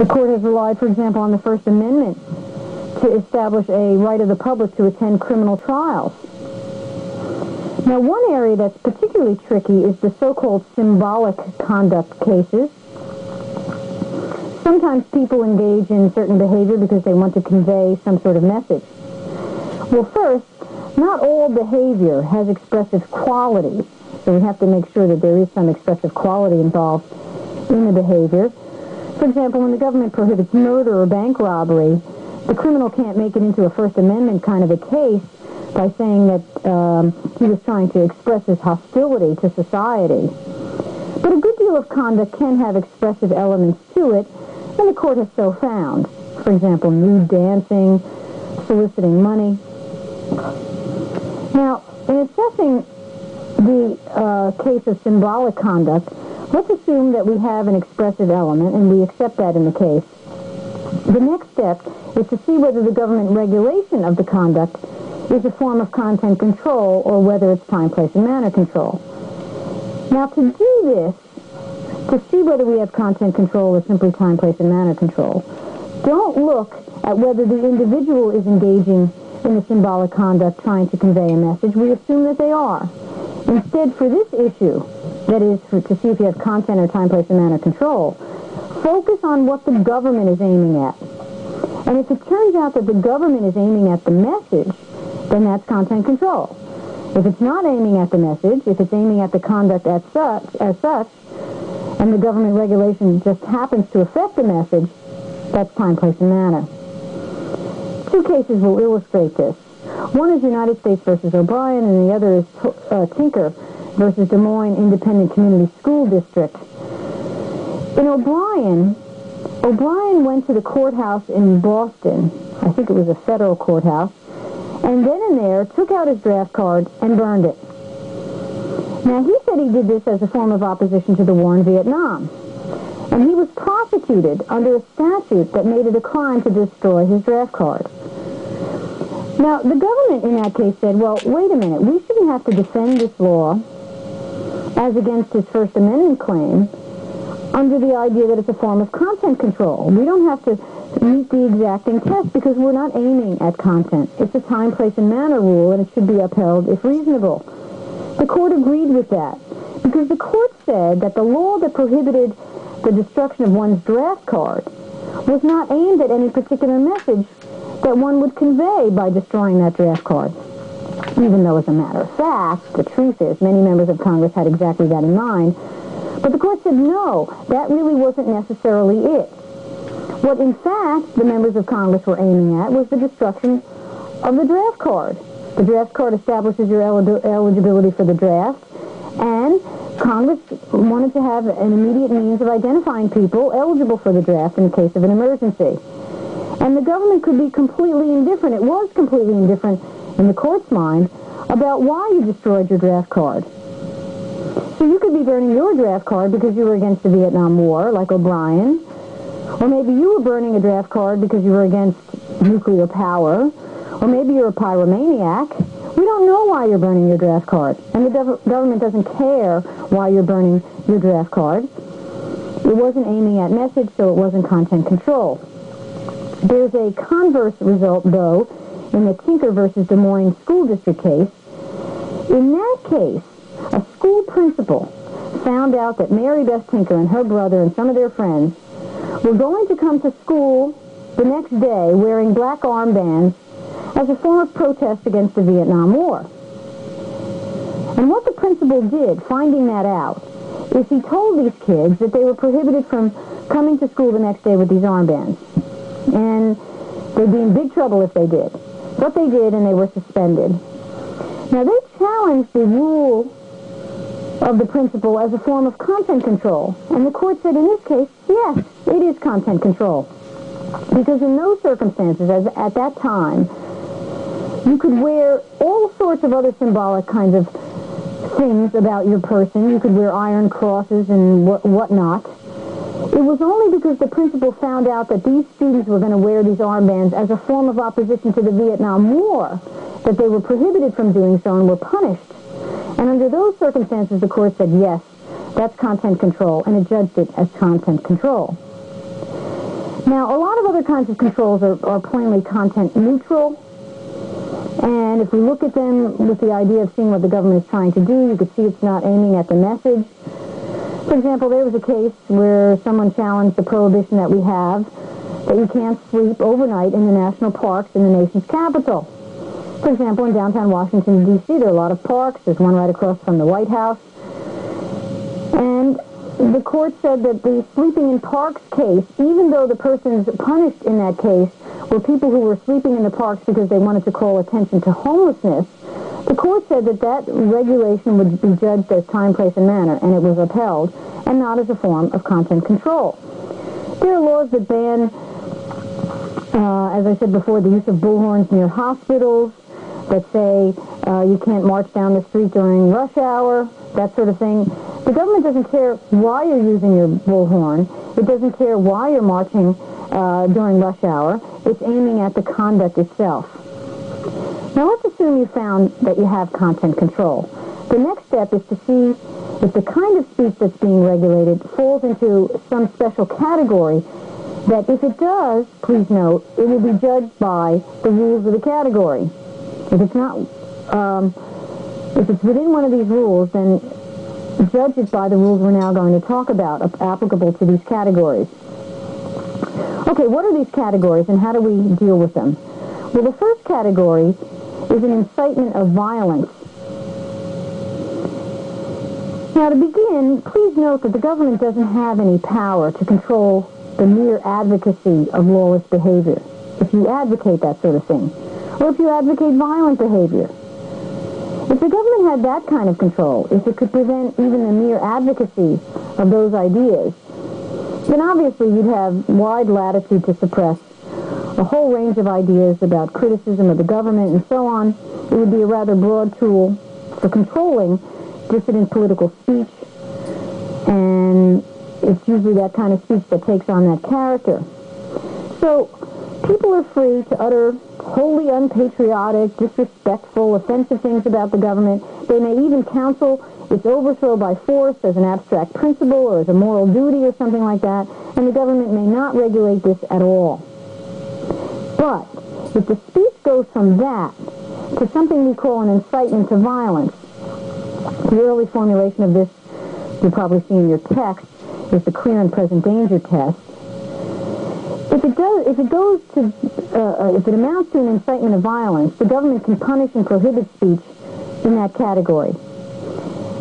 The court has relied, for example, on the First Amendment to establish a right of the public to attend criminal trials. Now, one area that's particularly tricky is the so-called symbolic conduct cases. Sometimes people engage in certain behavior because they want to convey some sort of message. Well, first, not all behavior has expressive quality, so we have to make sure that there is some expressive quality involved in the behavior. For example, when the government prohibits murder or bank robbery, the criminal can't make it into a First Amendment kind of a case by saying that he was trying to express his hostility to society. But a good deal of conduct can have expressive elements to it, and the court has so found. For example, nude dancing, soliciting money. Now, in assessing the case of symbolic conduct, let's assume that we have an expressive element, and we accept that in the case. The next step is to see whether the government regulation of the conduct is a form of content control or whether it's time, place, and manner control. Now, to do this, to see whether we have content control or simply time, place, and manner control, don't look at whether the individual is engaging in the symbolic conduct trying to convey a message. We assume that they are. Instead, for this issue, that is, to see if you have content or time, place, and manner control, focus on what the government is aiming at. And if it turns out that the government is aiming at the message, then that's content control. If it's not aiming at the message, if it's aiming at the conduct as such, and the government regulation just happens to affect the message, that's time, place, and manner. Two cases will illustrate this. One is United States versus O'Brien, and the other is Tinker versus Des Moines Independent Community School District. In O'Brien went to the courthouse in Boston, I think it was a federal courthouse, and then and there took out his draft card and burned it. Now, he said he did this as a form of opposition to the war in Vietnam, and he was prosecuted under a statute that made it a crime to destroy his draft card. Now, the government in that case said, well, wait a minute, we shouldn't have to defend this law as against his First Amendment claim under the idea that it's a form of content control. We don't have to meet the exacting test because we're not aiming at content. It's a time, place, and manner rule, and it should be upheld if reasonable. The court agreed with that because the court said that the law that prohibited the destruction of one's draft card was not aimed at any particular message that one would convey by destroying that draft card. Even though, as a matter of fact, the truth is many members of Congress had exactly that in mind. But the court said, no, that really wasn't necessarily it. What, in fact, the members of Congress were aiming at was the destruction of the draft card. The draft card establishes your eligibility for the draft, and Congress wanted to have an immediate means of identifying people eligible for the draft in the case of an emergency. And the government could be completely indifferent. It was completely indifferent in the court's mind about why you destroyed your draft card. So you could be burning your draft card because you were against the Vietnam War, like O'Brien, or maybe you were burning a draft card because you were against nuclear power, or maybe you're a pyromaniac. We don't know why you're burning your draft card, and the government doesn't care why you're burning your draft card. It wasn't aiming at message, so it wasn't content control. There's a converse result, though, in the Tinker versus Des Moines School District case. In that case, a school principal found out that Mary Beth Tinker and her brother and some of their friends were going to come to school the next day wearing black armbands as a form of protest against the Vietnam War. And what the principal did, finding that out, is he told these kids that they were prohibited from coming to school the next day with these armbands. And they'd be in big trouble if they did. But they did, and they were suspended. Now, they challenged the rule of the principal as a form of content control. And the court said in this case, yes, it is content control. Because in those circumstances, as at that time, you could wear all sorts of other symbolic kinds of things about your person. You could wear iron crosses and whatnot. It was only because the principal found out that these students were going to wear these armbands as a form of opposition to the Vietnam War that they were prohibited from doing so and were punished. And under those circumstances, the court said, yes, that's content control, and it judged it as content control. Now, a lot of other kinds of controls are plainly content neutral, and if we look at them with the idea of seeing what the government is trying to do, you could see it's not aiming at the message. For example, there was a case where someone challenged the prohibition that we have that you can't sleep overnight in the national parks in the nation's capital. For example, in downtown Washington, D.C., there are a lot of parks. There's one right across from the White House. And the court said that the sleeping in parks case, even though the persons punished in that case were people who were sleeping in the parks because they wanted to call attention to homelessness, the court said that that regulation would be judged as time, place, and manner, and it was upheld, and not as a form of content control. There are laws that ban, as I said before, the use of bullhorns near hospitals, that say you can't march down the street during rush hour, that sort of thing. The government doesn't care why you're using your bullhorn. It doesn't care why you're marching during rush hour. It's aiming at the conduct itself. Now let's assume you found that you have content control. The next step is to see if the kind of speech that's being regulated falls into some special category that if it does, please note, it will be judged by the rules of the category. If it's not, if it's within one of these rules, then judge it by the rules we're now going to talk about, applicable to these categories. Okay, what are these categories and how do we deal with them? Well, the first category is an incitement of violence. Now, to begin, please note that the government doesn't have any power to control the mere advocacy of lawless behavior, if you advocate that sort of thing, or if you advocate violent behavior. If the government had that kind of control, if it could prevent even the mere advocacy of those ideas, then obviously you'd have wide latitude to suppress a whole range of ideas about criticism of the government and so on. It would be a rather broad tool for controlling dissident political speech, and it's usually that kind of speech that takes on that character. So people are free to utter wholly unpatriotic, disrespectful, offensive things about the government. They may even counsel its overthrow by force as an abstract principle or as a moral duty or something like that, and the government may not regulate this at all. But if the speech goes from that to something we call an incitement to violence, the early formulation of this you'll probably see in your text is the clear and present danger test. If it amounts to an incitement of violence, the government can punish and prohibit speech in that category.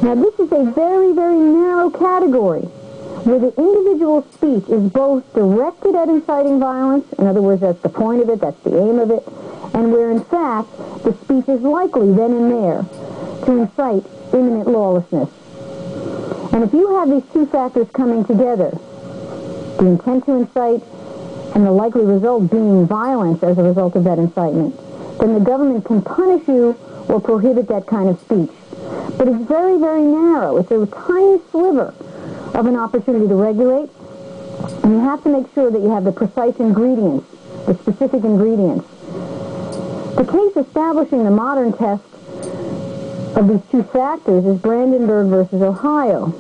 Now, this is a very, very narrow category where the individual speech is both directed at inciting violence, in other words, that's the point of it, that's the aim of it, and where, in fact, the speech is likely then and there to incite imminent lawlessness. And if you have these two factors coming together, the intent to incite and the likely result being violence as a result of that incitement, then the government can punish you or prohibit that kind of speech. But it's very, very narrow. It's a tiny sliver of an opportunity to regulate, and you have to make sure that you have the precise ingredients, the specific ingredients. The case establishing the modern test of these two factors is Brandenburg versus Ohio.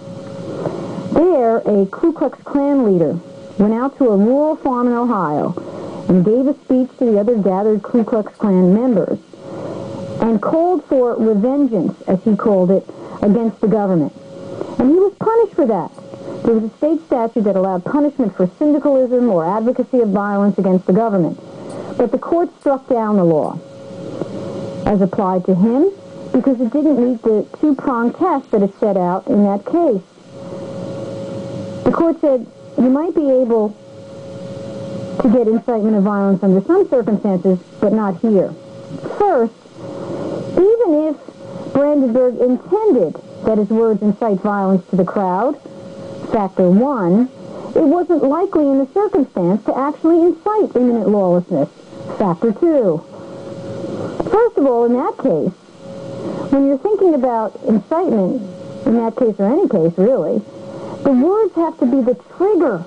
There, a Ku Klux Klan leader went out to a rural farm in Ohio and gave a speech to the other gathered Ku Klux Klan members and called for revengeance, as he called it, against the government. And he was punished for that. There was a state statute that allowed punishment for syndicalism or advocacy of violence against the government. But the court struck down the law as applied to him because it didn't meet the two-pronged test that is set out in that case. The court said, you might be able to get incitement of violence under some circumstances, but not here. First, even if Brandenburg intended that his words incite violence to the crowd, factor one, it wasn't likely in the circumstance to actually incite imminent lawlessness, factor two. First of all, in that case, when you're thinking about incitement, in that case or any case really, the words have to be the trigger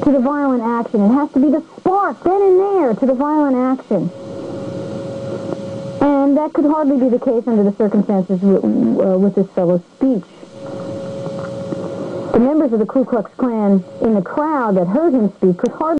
to the violent action. It has to be the spark then and there to the violent action. And that could hardly be the case under the circumstances with this fellow's speech. The members of the Ku Klux Klan in the crowd that heard him speak could hardly